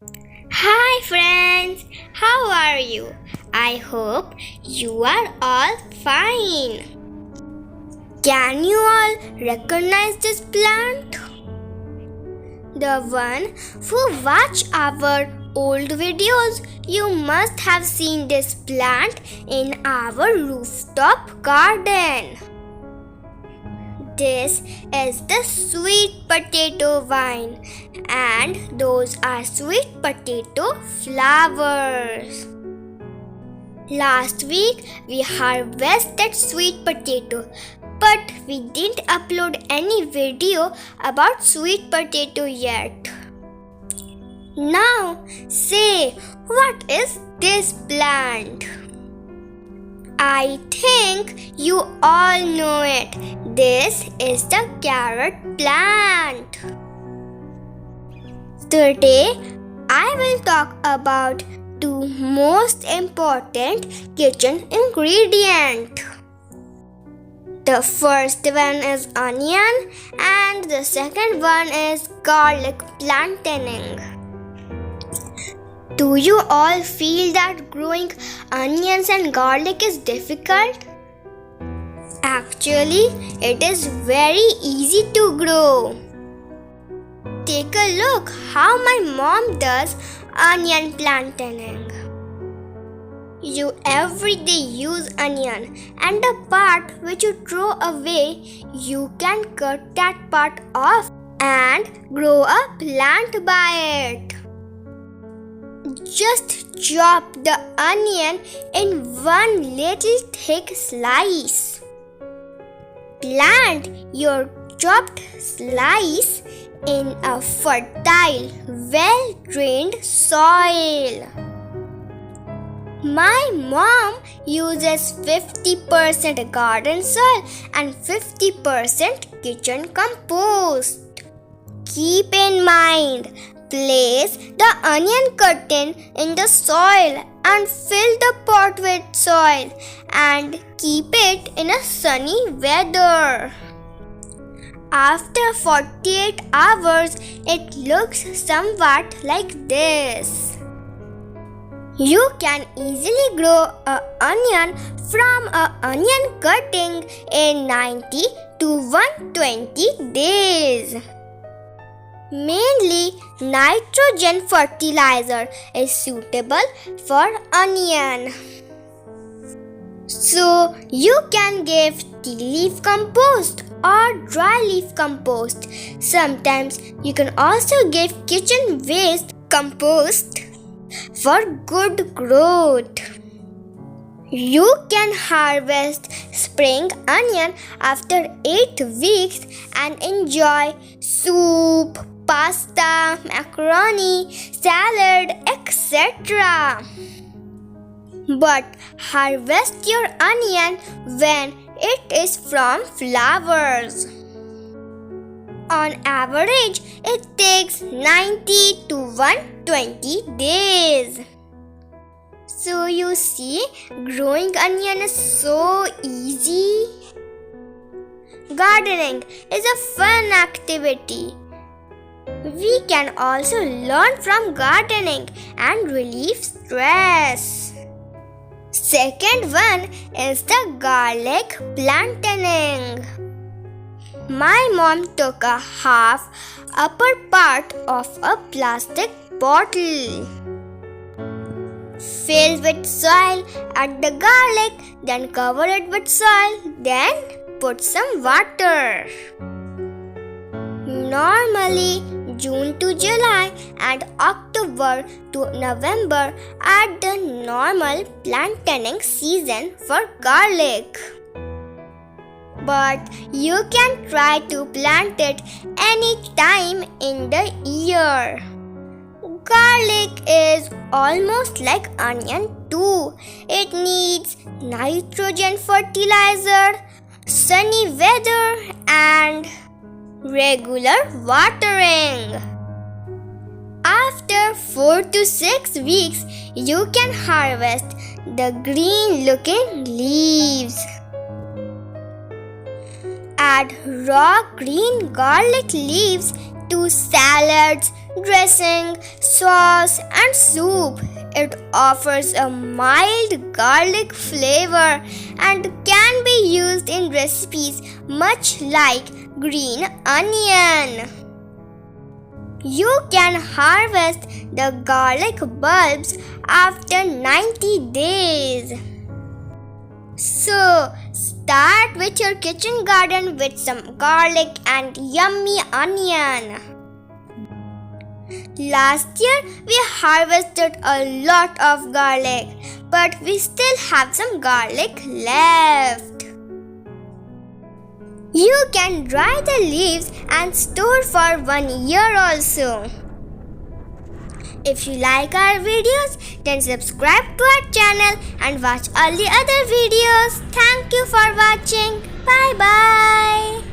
Hi friends, how are you? I hope you are all fine. Can you all recognize this plant? The one who watch our old videos, you must have seen this plant in our rooftop garden. This is the sweet potato vine, and those are sweet potato flowers. Last week we harvested sweet potato, but we didn't upload any video about sweet potato yet. Now say, what is this plant? I think you all know it. This is the carrot plant. Today I will talk about two most important kitchen ingredients. The first one is onion and the second one is garlic planting. Do you all feel that growing onions and garlic is difficult? Actually, it is very easy to grow. Take a look how my mom does onion planting. You every day use onion, and the part which you throw away, you can cut that part off and grow a plant by it. Just chop the onion in one little thick slice. Plant your chopped slice in a fertile, well-drained soil. My mom uses 50% garden soil and 50% kitchen compost. Keep in mind, place the onion curtain in the soil and fill the pot with soil and keep it in a sunny weather. After 48 hours, it looks somewhat like this. You can easily grow an onion from an onion cutting in 90 to 120 days. Mainly, nitrogen fertilizer is suitable for onion. So, you can give tea leaf compost or dry leaf compost. Sometimes, you can also give kitchen waste compost for good growth. You can harvest spring onion after 8 weeks and enjoy soup, pasta, macaroni, salad, etc. But harvest your onion when it is from flowers. On average, it takes 90 to 120 days. So you see, growing onion is so easy. Gardening is a fun activity. We can also learn from gardening and relieve stress. Second one is the garlic planting. My mom took a half upper part of a plastic bottle, filled with soil, add the garlic, then cover it with soil, then put some water. Normally, June to July and October to November are the normal planting season for garlic. But you can try to plant it any time in the year. Garlic is almost like onion too. It needs nitrogen fertilizer, sunny weather and regular watering. After 4 to 6 weeks, you can harvest the green looking leaves. Add raw green garlic leaves to salads, dressing, sauce, and soup. It offers a mild garlic flavor and can be used in recipes much like green onion. You can harvest the garlic bulbs after 90 days. So, start with your kitchen garden with some garlic and yummy onion. Last year, we harvested a lot of garlic, but we still have some garlic left. You can dry the leaves and store for 1 year also. If you like our videos, then subscribe to our channel and watch all the other videos. Thank you for watching. Bye bye.